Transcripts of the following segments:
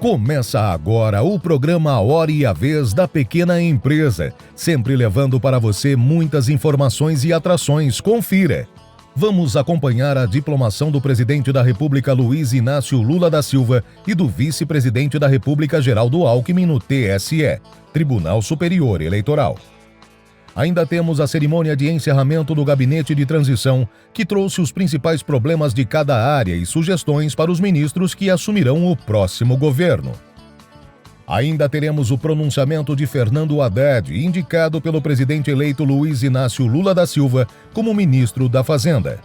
Começa agora o programa A Hora e a Vez da Pequena Empresa, sempre levando para você muitas informações e atrações. Confira! Vamos acompanhar a diplomação do presidente da República Luiz Inácio Lula da Silva e do vice-presidente da República Geraldo Alckmin no TSE, Tribunal Superior Eleitoral. Ainda temos a cerimônia de encerramento do Gabinete de Transição, que trouxe os principais problemas de cada área e sugestões para os ministros que assumirão o próximo governo. Ainda teremos o pronunciamento de Fernando Haddad, indicado pelo presidente eleito Luiz Inácio Lula da Silva como ministro da Fazenda.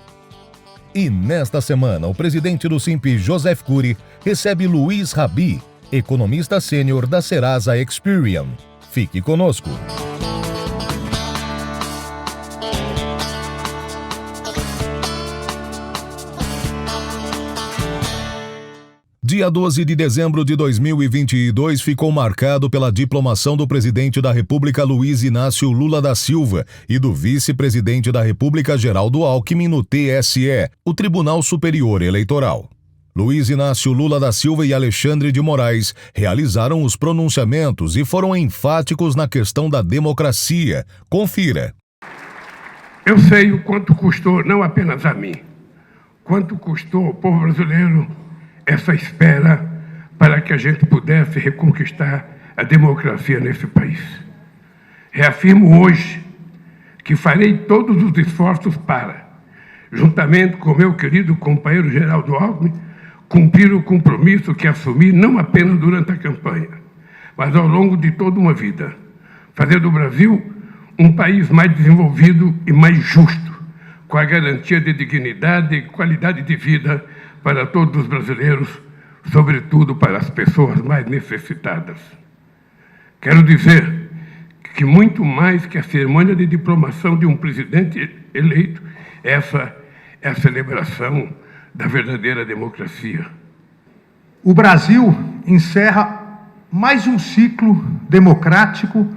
E nesta semana, o presidente do Simp, Joseph Cury, recebe Luiz Rabi, economista sênior da Serasa Experian. Fique conosco! Dia 12 de dezembro de 2022 ficou marcado pela diplomação do presidente da República Luiz Inácio Lula da Silva e do vice-presidente da República Geraldo Alckmin no TSE, o Tribunal Superior Eleitoral. Luiz Inácio Lula da Silva e Alexandre de Moraes realizaram os pronunciamentos e foram enfáticos na questão da democracia. Confira. Eu sei o quanto custou, não apenas a mim, quanto custou ao povo brasileiro essa espera para que a gente pudesse reconquistar a democracia nesse país. Reafirmo hoje que farei todos os esforços para, juntamente com meu querido companheiro Geraldo Alckmin, cumprir o compromisso que assumi não apenas durante a campanha, mas ao longo de toda uma vida, fazer do Brasil um país mais desenvolvido e mais justo, com a garantia de dignidade e qualidade de vida para todos os brasileiros, sobretudo para as pessoas mais necessitadas. Quero dizer que muito mais que a cerimônia de diplomação de um presidente eleito, essa é a celebração da verdadeira democracia. O Brasil encerra mais um ciclo democrático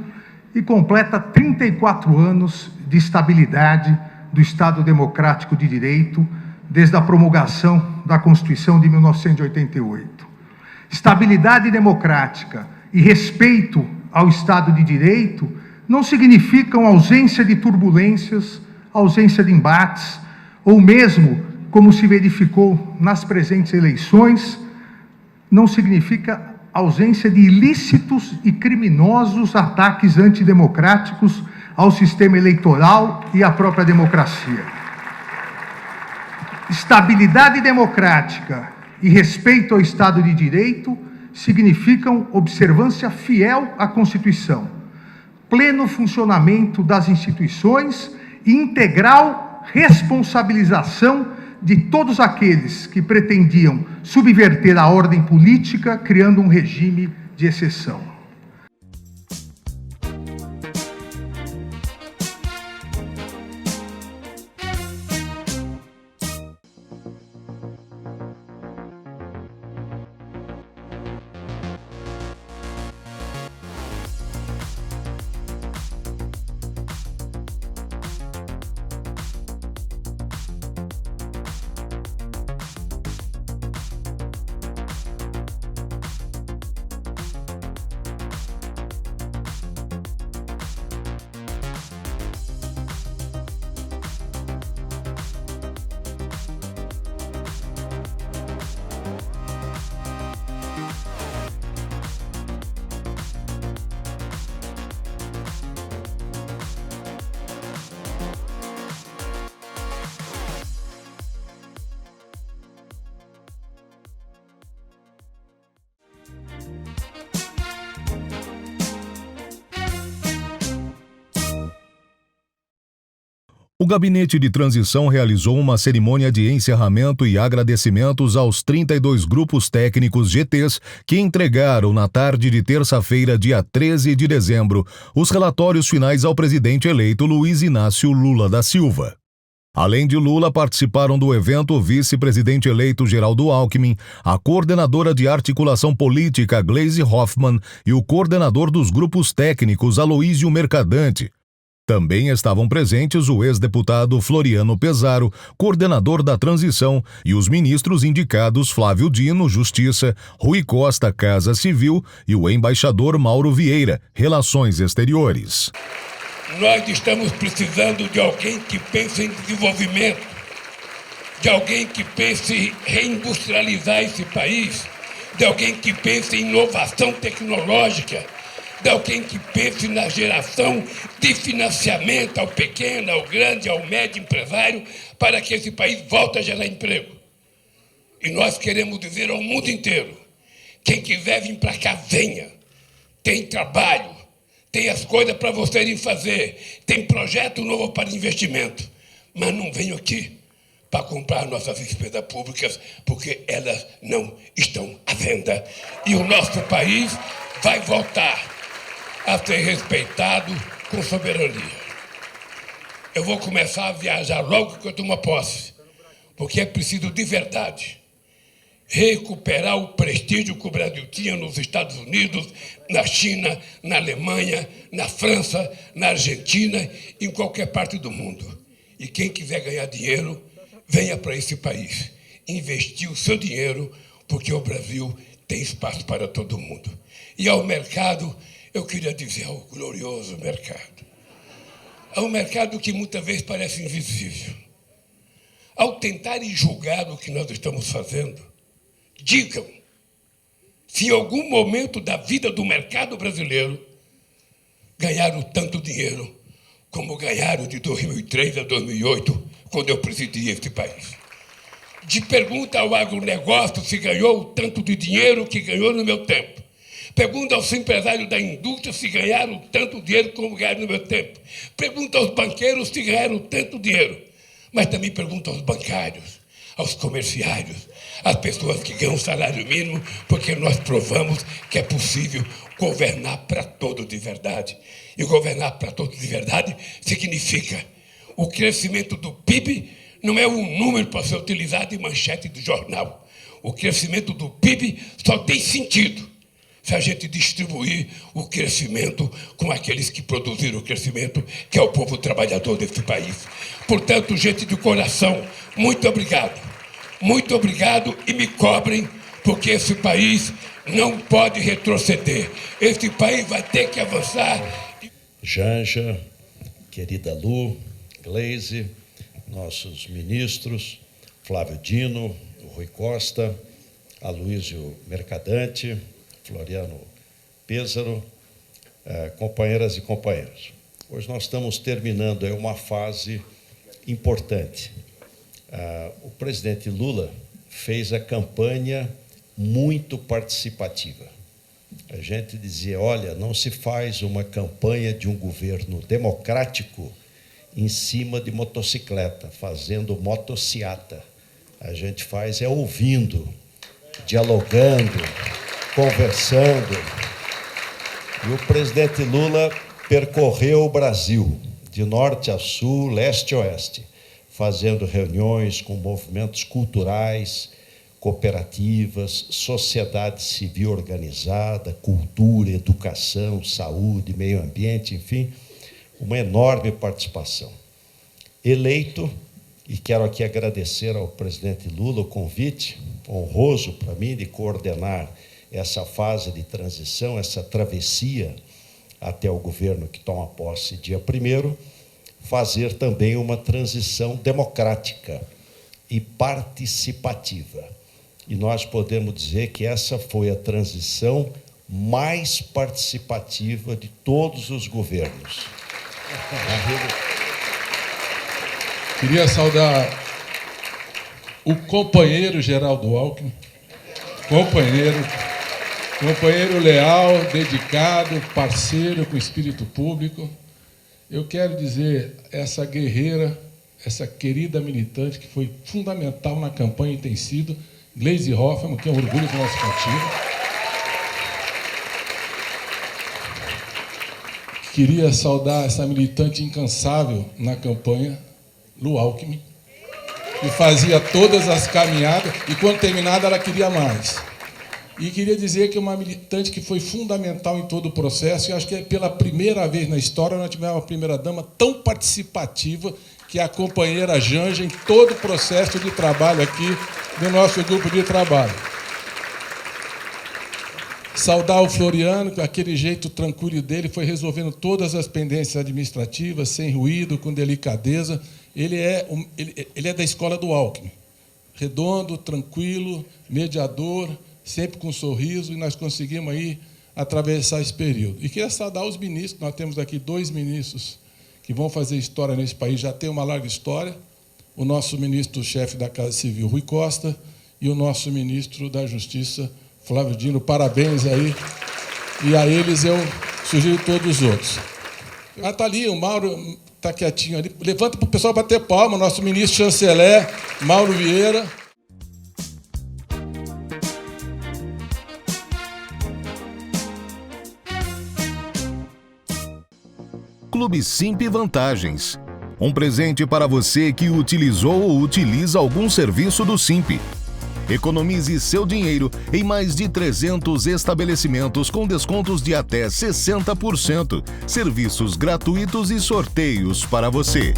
e completa 34 anos de estabilidade do Estado Democrático de Direito, desde a promulgação da Constituição de 1988. Estabilidade democrática e respeito ao Estado de Direito não significam ausência de turbulências, ausência de embates, ou mesmo, como se verificou nas presentes eleições, não significa ausência de ilícitos e criminosos ataques antidemocráticos ao sistema eleitoral e à própria democracia. Estabilidade democrática e respeito ao Estado de Direito significam observância fiel à Constituição, pleno funcionamento das instituições e integral responsabilização de todos aqueles que pretendiam subverter a ordem política, criando um regime de exceção. O Gabinete de Transição realizou uma cerimônia de encerramento e agradecimentos aos 32 grupos técnicos GTs que entregaram na tarde de terça-feira, dia 13 de dezembro, os relatórios finais ao presidente eleito Luiz Inácio Lula da Silva. Além de Lula, participaram do evento o vice-presidente eleito Geraldo Alckmin, a coordenadora de articulação política Gleisi Hoffmann e o coordenador dos grupos técnicos Aloísio Mercadante. Também estavam presentes o ex-deputado Floriano Pesaro, coordenador da transição, e os ministros indicados Flávio Dino, Justiça, Rui Costa, Casa Civil, e o embaixador Mauro Vieira, Relações Exteriores. Nós estamos precisando de alguém que pense em desenvolvimento, de alguém que pense em reindustrializar esse país, de alguém que pense em inovação tecnológica, de alguém que pense na geração de financiamento ao pequeno, ao grande, ao médio empresário, para que esse país volte a gerar emprego. E nós queremos dizer ao mundo inteiro, quem quiser vir para cá, venha. Tem trabalho, tem as coisas para vocês irem fazer, tem projeto novo para investimento, mas não venham aqui para comprar nossas despesas públicas, porque elas não estão à venda. E o nosso país vai voltar a ser respeitado com soberania. Eu vou começar a viajar logo que eu tomo posse, porque é preciso de verdade recuperar o prestígio que o Brasil tinha nos Estados Unidos, na China, na Alemanha, na França, na Argentina, em qualquer parte do mundo. E quem quiser ganhar dinheiro, venha para esse país, investir o seu dinheiro, porque o Brasil tem espaço para todo mundo. E ao mercado, eu queria dizer ao glorioso mercado, ao mercado que muitas vezes parece invisível, ao tentarem julgar o que nós estamos fazendo, digam se em algum momento da vida do mercado brasileiro ganharam tanto dinheiro como ganharam de 2003 a 2008, quando eu presidi este país. De pergunta ao agronegócio se ganhou o tanto de dinheiro que ganhou no meu tempo. Pergunta aos empresários da indústria se ganharam tanto dinheiro como ganharam no meu tempo. Pergunta aos banqueiros se ganharam tanto dinheiro. Mas também pergunta aos bancários, aos comerciários, às pessoas que ganham salário mínimo, porque nós provamos que é possível governar para todos de verdade. E governar para todos de verdade significa o crescimento do PIB não é um número para ser utilizado em manchete de jornal. O crescimento do PIB só tem sentido se a gente distribuir o crescimento com aqueles que produziram o crescimento, que é o povo trabalhador desse país. Portanto, gente de coração, muito obrigado e me cobrem, porque esse país não pode retroceder. Esse país vai ter que avançar. Janja, querida Lu, Gleise, nossos ministros, Flávio Dino, Rui Costa, Aloísio Mercadante, Floriano Pesaro, companheiras e companheiros. Hoje nós estamos terminando uma fase importante. O presidente Lula fez a campanha muito participativa. A gente dizia, olha, não se faz uma campanha de um governo democrático em cima de motocicleta, fazendo motociata. A gente faz ouvindo, dialogando, conversando. E o presidente Lula percorreu o Brasil, de norte a sul, leste a oeste, fazendo reuniões com movimentos culturais, cooperativas, sociedade civil organizada, cultura, educação, saúde, meio ambiente, enfim, uma enorme participação. Eleito, e quero aqui agradecer ao presidente Lula o convite honroso para mim de coordenar essa fase de transição, essa travessia até o governo que toma posse dia 1º, fazer também uma transição democrática e participativa. E nós podemos dizer que essa foi a transição mais participativa de todos os governos. Queria saudar o companheiro Geraldo Alckmin, companheiro leal, dedicado, parceiro com espírito público. Eu quero dizer, essa guerreira, essa querida militante que foi fundamental na campanha e tem sido, Gleise Hoffmann, que é um orgulho do nosso partido. Queria saudar essa militante incansável na campanha, Lu Alckmin, que fazia todas as caminhadas e, quando terminada, ela queria mais. E queria dizer que é uma militante que foi fundamental em todo o processo, e acho que é pela primeira vez na história nós tivemos uma primeira-dama tão participativa que é a companheira Janja em todo o processo de trabalho aqui do nosso grupo de trabalho. Saudar o Floriano, com aquele jeito tranquilo dele, foi resolvendo todas as pendências administrativas, sem ruído, com delicadeza. Ele é da escola do Alckmin. Redondo, tranquilo, mediador, sempre com um sorriso, e nós conseguimos aí atravessar esse período. E queria saudar os ministros, nós temos aqui 2 ministros que vão fazer história nesse país, já tem uma larga história, o nosso ministro-chefe da Casa Civil, Rui Costa, e o nosso ministro da Justiça, Flávio Dino. Parabéns aí, e a eles eu sugiro todos os outros. Ah, está ali, o Mauro está quietinho ali, levanta para o pessoal bater palma, nosso ministro-chanceler, Mauro Vieira. Clube Simp Vantagens. Um presente para você que utilizou ou utiliza algum serviço do Simp. Economize seu dinheiro em mais de 300 estabelecimentos com descontos de até 60%. Serviços gratuitos e sorteios para você.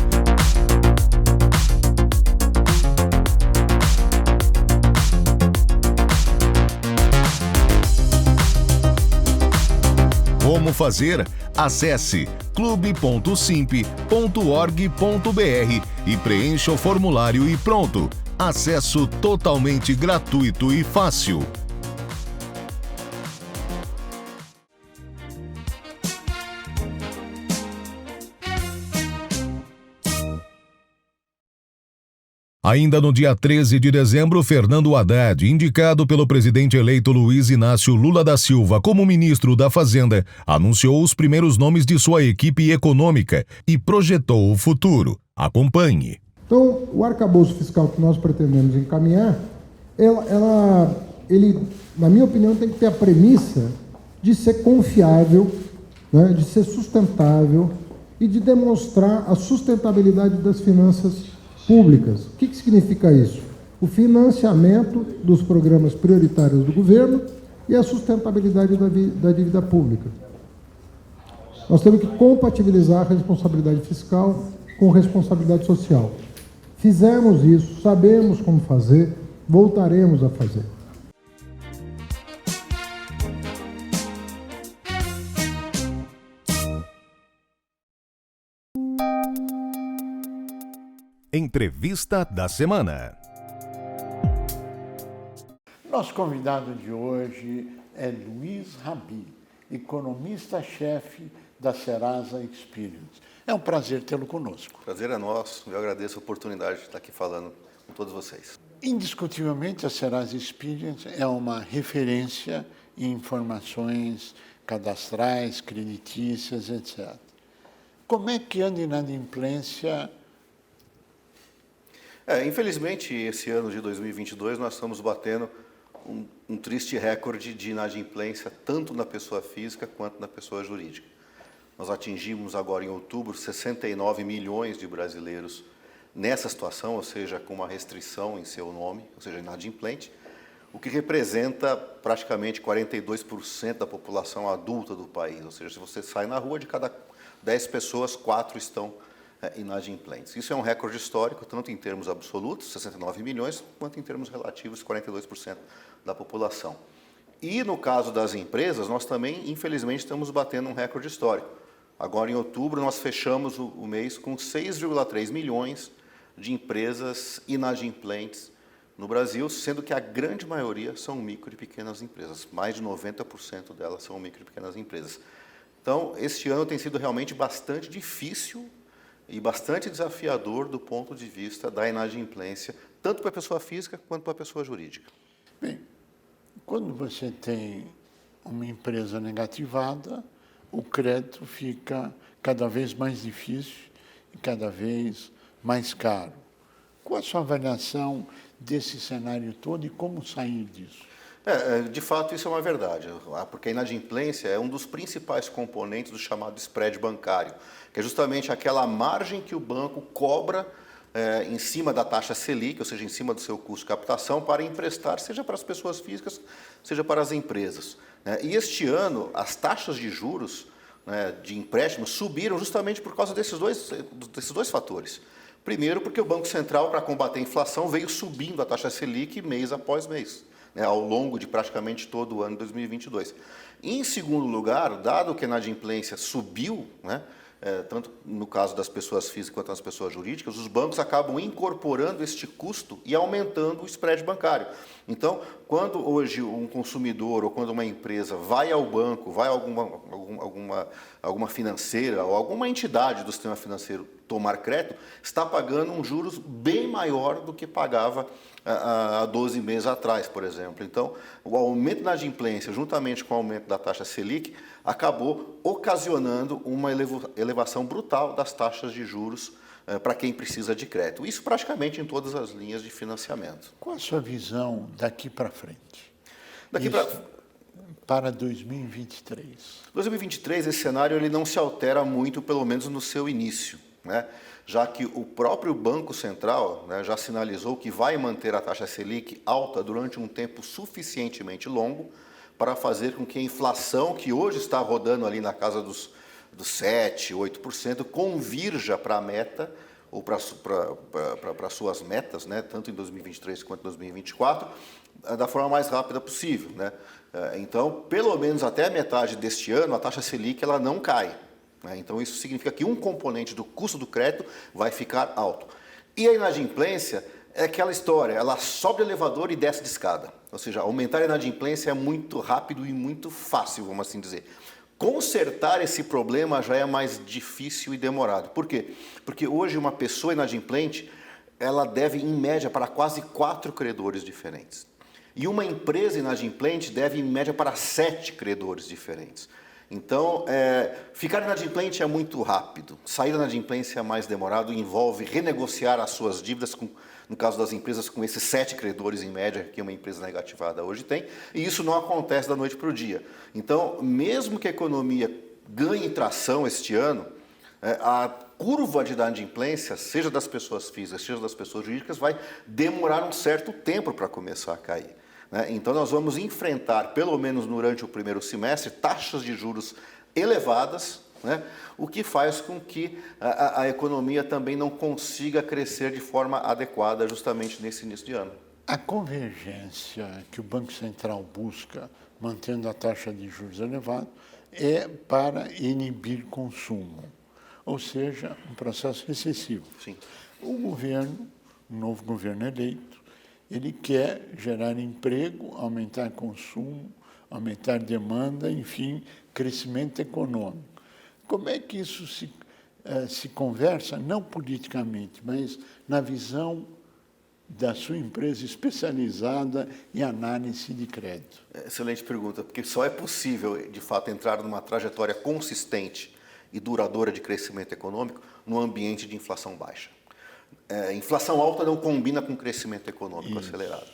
Como fazer? Acesse clube.simp.org.br e preencha o formulário e pronto. Acesso totalmente gratuito e fácil. Ainda no dia 13 de dezembro, Fernando Haddad, indicado pelo presidente eleito Luiz Inácio Lula da Silva como ministro da Fazenda, anunciou os primeiros nomes de sua equipe econômica e projetou o futuro. Acompanhe. Então, o arcabouço fiscal que nós pretendemos encaminhar, ele, na minha opinião, tem que ter a premissa de ser confiável, né, de ser sustentável e de demonstrar a sustentabilidade das finanças públicas. O que significa isso? O financiamento dos programas prioritários do governo e a sustentabilidade da dívida pública. Nós temos que compatibilizar a responsabilidade fiscal com responsabilidade social. Fizemos isso, sabemos como fazer, voltaremos a fazer. Entrevista da semana. Nosso convidado de hoje é Luiz Rabi, economista-chefe da Serasa Experience. É um prazer tê-lo conosco. Prazer é nosso, eu agradeço a oportunidade de estar aqui falando com todos vocês. Indiscutivelmente, a Serasa Experience é uma referência em informações cadastrais, creditícias, etc. Como é que anda a inadimplência? Infelizmente, esse ano de 2022, nós estamos batendo um triste recorde de inadimplência, tanto na pessoa física quanto na pessoa jurídica. Nós atingimos agora em outubro 69 milhões de brasileiros nessa situação, ou seja, com uma restrição em seu nome, ou seja, inadimplente, o que representa praticamente 42% da população adulta do país. Ou seja, se você sai na rua, de cada 10 pessoas, 4 estão inadimplentes. Isso é um recorde histórico, tanto em termos absolutos, 69 milhões, quanto em termos relativos, 42% da população. E no caso das empresas, nós também, infelizmente, estamos batendo um recorde histórico. Agora, em outubro, nós fechamos o mês com 6,3 milhões de empresas inadimplentes no Brasil, sendo que a grande maioria são micro e pequenas empresas. Mais de 90% delas são micro e pequenas empresas. Então, este ano tem sido realmente bastante difícil e bastante desafiador do ponto de vista da inadimplência, tanto para a pessoa física quanto para a pessoa jurídica. Bem, quando você tem uma empresa negativada, o crédito fica cada vez mais difícil e cada vez mais caro. Qual a sua avaliação desse cenário todo e como sair disso? De fato, isso é uma verdade, porque a inadimplência é um dos principais componentes do chamado spread bancário, que é justamente aquela margem que o banco cobra em cima da taxa Selic, ou seja, em cima do seu custo de captação, para emprestar, seja para as pessoas físicas, seja para as empresas. E este ano, as taxas de juros, de empréstimos subiram justamente por causa desses dois fatores. Primeiro, porque o Banco Central, para combater a inflação, veio subindo a taxa Selic mês após mês, ao longo de praticamente todo o ano de 2022. E, em segundo lugar, dado que a inadimplência subiu, tanto no caso das pessoas físicas quanto das pessoas jurídicas, os bancos acabam incorporando este custo e aumentando o spread bancário. Então, quando hoje um consumidor ou quando uma empresa vai ao banco, vai a alguma financeira ou alguma entidade do sistema financeiro tomar crédito, está pagando um juros bem maior do que pagava há 12 meses atrás, por exemplo. Então, o aumento da inadimplência, juntamente com o aumento da taxa Selic, acabou ocasionando uma elevação brutal das taxas de juros para quem precisa de crédito. Isso praticamente em todas as linhas de financiamento. Qual a sua visão daqui para frente? Para 2023. 2023, esse cenário ele não se altera muito, pelo menos no seu início, já que o próprio Banco Central já sinalizou que vai manter a taxa Selic alta durante um tempo suficientemente longo para fazer com que a inflação, que hoje está rodando ali na casa dos 7%, 8%, convirja para a meta, ou para suas metas, tanto em 2023 quanto em 2024, da forma mais rápida possível. Então, pelo menos até a metade deste ano, a taxa Selic ela não cai. Então, isso significa que um componente do custo do crédito vai ficar alto. E a inadimplência é aquela história, ela sobe o elevador e desce de escada. Ou seja, aumentar a inadimplência é muito rápido e muito fácil, vamos assim dizer. Consertar esse problema já é mais difícil e demorado. Por quê? Porque hoje uma pessoa inadimplente, ela deve, em média, para quase 4 credores diferentes. E uma empresa inadimplente deve, em média, para 7 credores diferentes. Então, ficar inadimplente é muito rápido. Sair da inadimplência é mais demorado, envolve renegociar as suas dívidas, no caso das empresas, com esses 7 credores em média que uma empresa negativada hoje tem, e isso não acontece da noite para o dia. Então, mesmo que a economia ganhe tração este ano, a curva de inadimplência, seja das pessoas físicas, seja das pessoas jurídicas, vai demorar um certo tempo para começar a cair. Então, nós vamos enfrentar, pelo menos durante o primeiro semestre, taxas de juros elevadas, o que faz com que a economia também não consiga crescer de forma adequada justamente nesse início de ano. A convergência que o Banco Central busca, mantendo a taxa de juros elevada, é para inibir consumo, ou seja, um processo recessivo. Sim. O novo governo eleito, ele quer gerar emprego, aumentar consumo, aumentar demanda, enfim, crescimento econômico. Como é que isso se conversa, não politicamente, mas na visão da sua empresa especializada em análise de crédito? Excelente pergunta, porque só é possível, de fato, entrar numa trajetória consistente e duradoura de crescimento econômico no ambiente de inflação baixa. Inflação alta não combina com crescimento econômico acelerado.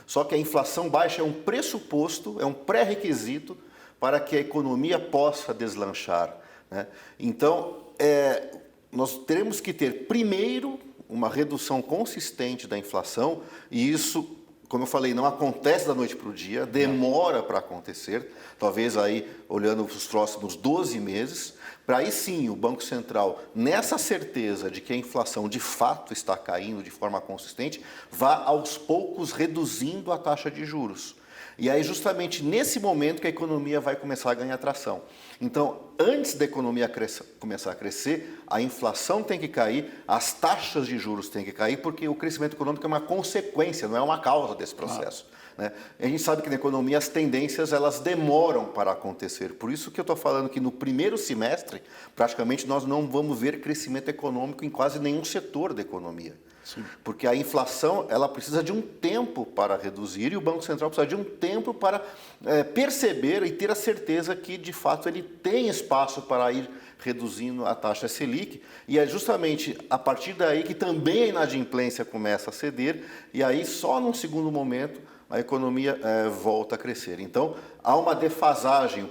Só que a inflação baixa é um pressuposto, é um pré-requisito para que a economia possa deslanchar. Então, nós teremos que ter, primeiro, uma redução consistente da inflação, e isso, como eu falei, não acontece da noite para o dia, demora para acontecer, talvez aí olhando os próximos 12 meses, para aí sim o Banco Central, nessa certeza de que a inflação de fato está caindo de forma consistente, vá aos poucos reduzindo a taxa de juros. E aí justamente nesse momento que a economia vai começar a ganhar tração. Então, antes da economia começar a crescer, a inflação tem que cair, as taxas de juros têm que cair, porque o crescimento econômico é uma consequência, não é uma causa desse processo. A gente sabe que na economia as tendências elas demoram para acontecer. Por isso que eu estou falando que no primeiro semestre, praticamente nós não vamos ver crescimento econômico em quase nenhum setor da economia. Sim. Porque a inflação ela precisa de um tempo para reduzir e o Banco Central precisa de um tempo para perceber e ter a certeza que, de fato, ele tem espaço para ir reduzindo a taxa Selic. E é justamente a partir daí que também a inadimplência começa a ceder e aí só num segundo momento a economia volta a crescer. Então, há uma defasagem,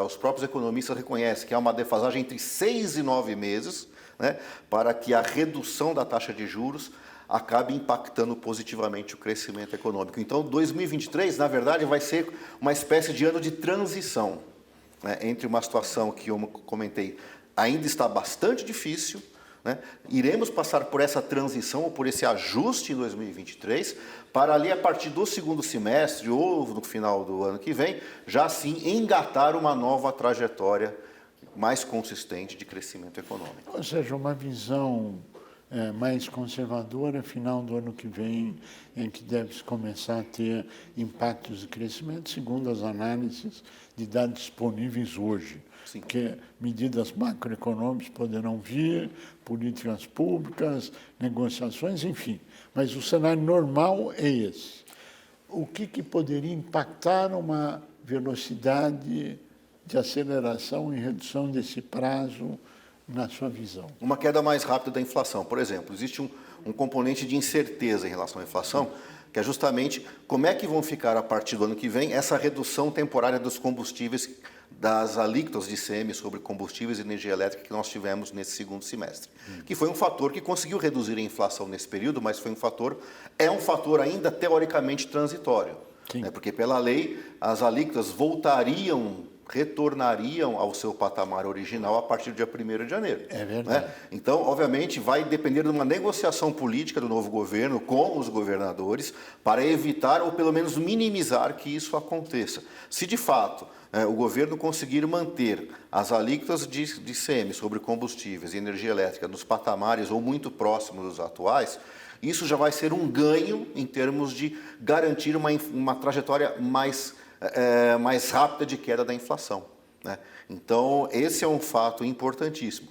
os próprios economistas reconhecem que há uma defasagem entre 6 e 9 meses, né, para que a redução da taxa de juros acabe impactando positivamente o crescimento econômico. Então, 2023, na verdade, vai ser uma espécie de ano de transição, né, entre uma situação que eu comentei ainda está bastante difícil, né, iremos passar por essa transição ou por esse ajuste em 2023, para ali a partir do segundo semestre ou no final do ano que vem, já sim engatar uma nova trajetória mais consistente de crescimento econômico. Ou seja, uma visão mais conservadora, final do ano que vem, em que deve começar a ter impactos de crescimento, segundo as análises de dados disponíveis hoje. Sim. Que medidas macroeconômicas poderão vir, políticas públicas, negociações, enfim. Mas o cenário normal é esse. O que poderia impactar uma velocidade de aceleração e redução desse prazo, na sua visão? Uma queda mais rápida da inflação. Por exemplo, existe um componente de incerteza em relação à inflação, que é justamente como é que vão ficar a partir do ano que vem essa redução temporária dos combustíveis, das alíquotas de ICM sobre combustíveis e energia elétrica que nós tivemos nesse segundo semestre. Que foi um fator que conseguiu reduzir a inflação nesse período, mas é um fator ainda teoricamente transitório. Né? Porque pela lei, as alíquotas retornariam ao seu patamar original a partir do dia 1º de janeiro. É verdade. Né? Então, obviamente, vai depender de uma negociação política do novo governo com os governadores para evitar ou pelo menos minimizar que isso aconteça. Se de fato o governo conseguir manter as alíquotas de ICM sobre combustíveis e energia elétrica nos patamares ou muito próximos dos atuais, isso já vai ser um ganho em termos de garantir uma trajetória mais rápida de queda da inflação. Né? Então, esse é um fato importantíssimo.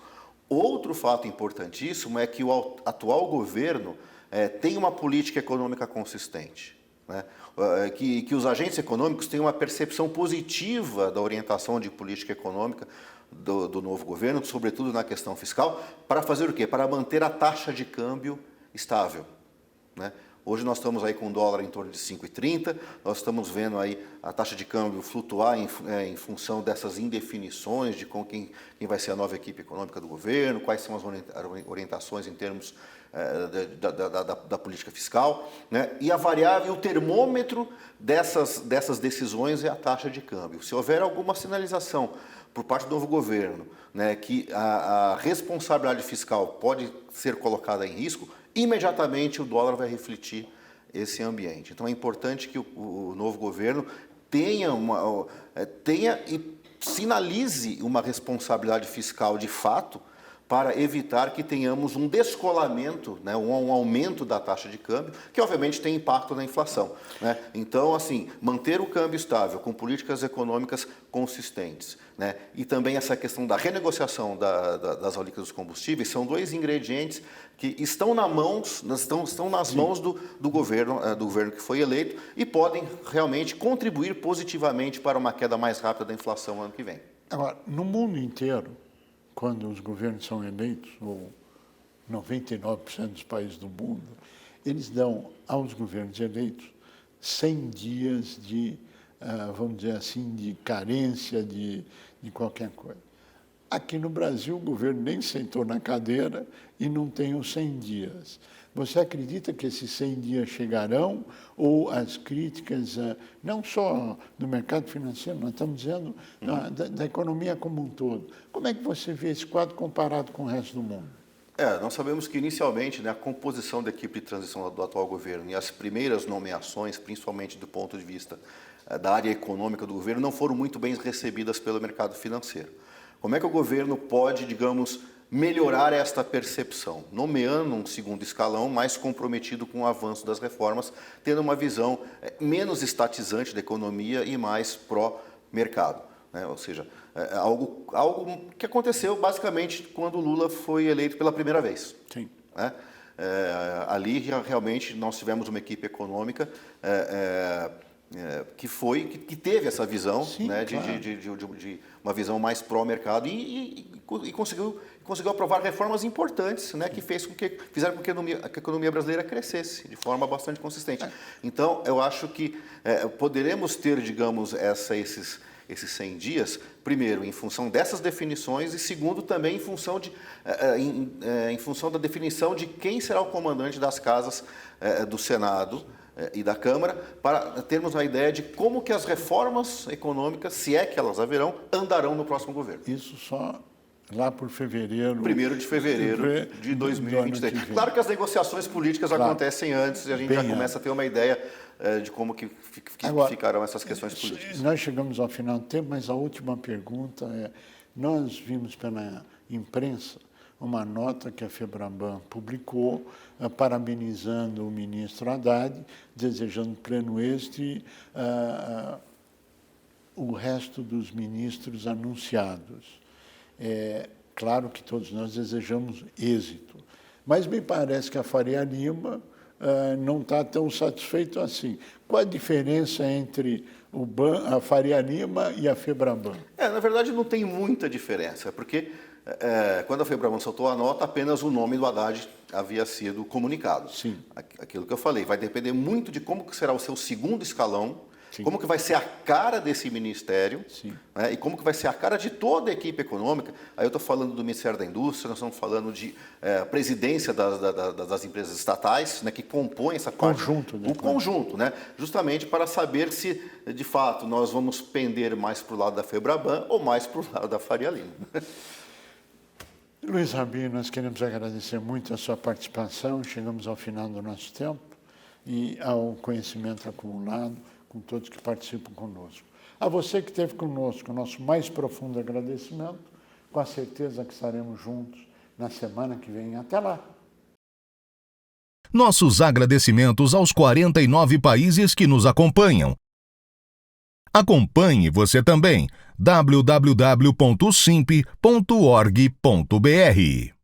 Outro fato importantíssimo é que o atual governo tem uma política econômica consistente. Né? Que os agentes econômicos têm uma percepção positiva da orientação de política econômica do novo governo, sobretudo na questão fiscal, para fazer o quê? Para manter a taxa de câmbio estável. Né? Hoje nós estamos aí com o dólar em torno de 5,30, nós estamos vendo aí a taxa de câmbio flutuar em função dessas indefinições de quem vai ser a nova equipe econômica do governo, quais são as orientações em termos da política fiscal, né? E a variável, o termômetro dessas decisões é a taxa de câmbio. Se houver alguma sinalização por parte do novo governo, né, que a responsabilidade fiscal pode ser colocada em risco, imediatamente o dólar vai refletir esse ambiente. Então é importante que o novo governo tenha e sinalize uma responsabilidade fiscal de fato para evitar que tenhamos um descolamento, né, um aumento da taxa de câmbio, que obviamente tem impacto na inflação. Né? Então, assim, manter o câmbio estável com políticas econômicas consistentes, né, e também essa questão da renegociação das alíquotas dos combustíveis são dois ingredientes que estão nas mãos do governo que foi eleito e podem realmente contribuir positivamente para uma queda mais rápida da inflação no ano que vem. Agora, no mundo inteiro, quando os governos são eleitos, ou 99% dos países do mundo, eles dão aos governos eleitos 100 dias de, vamos dizer assim, de carência de qualquer coisa. Aqui no Brasil, o governo nem sentou na cadeira e não tem os 100 dias. Você acredita que esses 100 dias chegarão ou as críticas, não só do mercado financeiro, nós estamos dizendo da economia como um todo. Como é que você vê esse quadro comparado com o resto do mundo? Nós sabemos que inicialmente, né, a composição da equipe de transição do atual governo e as primeiras nomeações, principalmente do ponto de vista da área econômica do governo, não foram muito bem recebidas pelo mercado financeiro. Como é que o governo pode, digamos, melhorar esta percepção, nomeando um segundo escalão mais comprometido com o avanço das reformas, tendo uma visão menos estatizante da economia e mais pró-mercado, né? Ou seja, algo que aconteceu basicamente quando o Lula foi eleito pela primeira vez. Sim. Né? Ali realmente nós tivemos uma equipe econômica que teve essa visão. Sim, né, claro. de uma visão mais pró-mercado e conseguiu aprovar reformas importantes, né, que fizeram com que a economia brasileira crescesse de forma bastante consistente. Então, eu acho que poderemos ter, digamos, esses 100 dias, primeiro, em função dessas definições e, segundo, também em função, em função da definição de quem será o comandante das casas do Senado e da Câmara, para termos uma ideia de como que as reformas econômicas, se é que elas haverão, andarão no próximo governo. Isso só lá por fevereiro. 1º de fevereiro de 2023. Claro que as negociações políticas acontecem antes e a gente já começa a ter uma ideia de como que ficarão essas questões políticas. Nós chegamos ao final do tempo, mas a última pergunta é: nós vimos pela imprensa uma nota que a FEBRABAN publicou, parabenizando o ministro Haddad, desejando pleno êxito e o resto dos ministros anunciados. Claro que todos nós desejamos êxito, mas me parece que a Faria Lima não está tão satisfeito assim. Qual a diferença entre a Faria Lima e a FEBRABAN? Na verdade, não tem muita diferença, porque quando a FEBRABAN soltou a nota, apenas o nome do Haddad havia sido comunicado. Sim. Aquilo que eu falei, vai depender muito de como que será o seu segundo escalão, sim, como que vai ser a cara desse ministério, sim, né, e como que vai ser a cara de toda a equipe econômica. Aí eu estou falando do Ministério da Indústria, nós estamos falando de presidência das empresas estatais, né, que compõem essa parte. O conjunto, né, justamente para saber se, de fato, nós vamos pender mais para o lado da FEBRABAN ou mais para o lado da Faria Lima. Luiz Rabin, nós queremos agradecer muito a sua participação. Chegamos ao final do nosso tempo e ao conhecimento acumulado com todos que participam conosco. A você que esteve conosco, o nosso mais profundo agradecimento, com a certeza que estaremos juntos na semana que vem. Até lá! Nossos agradecimentos aos 49 países que nos acompanham. Acompanhe você também. www.simp.org.br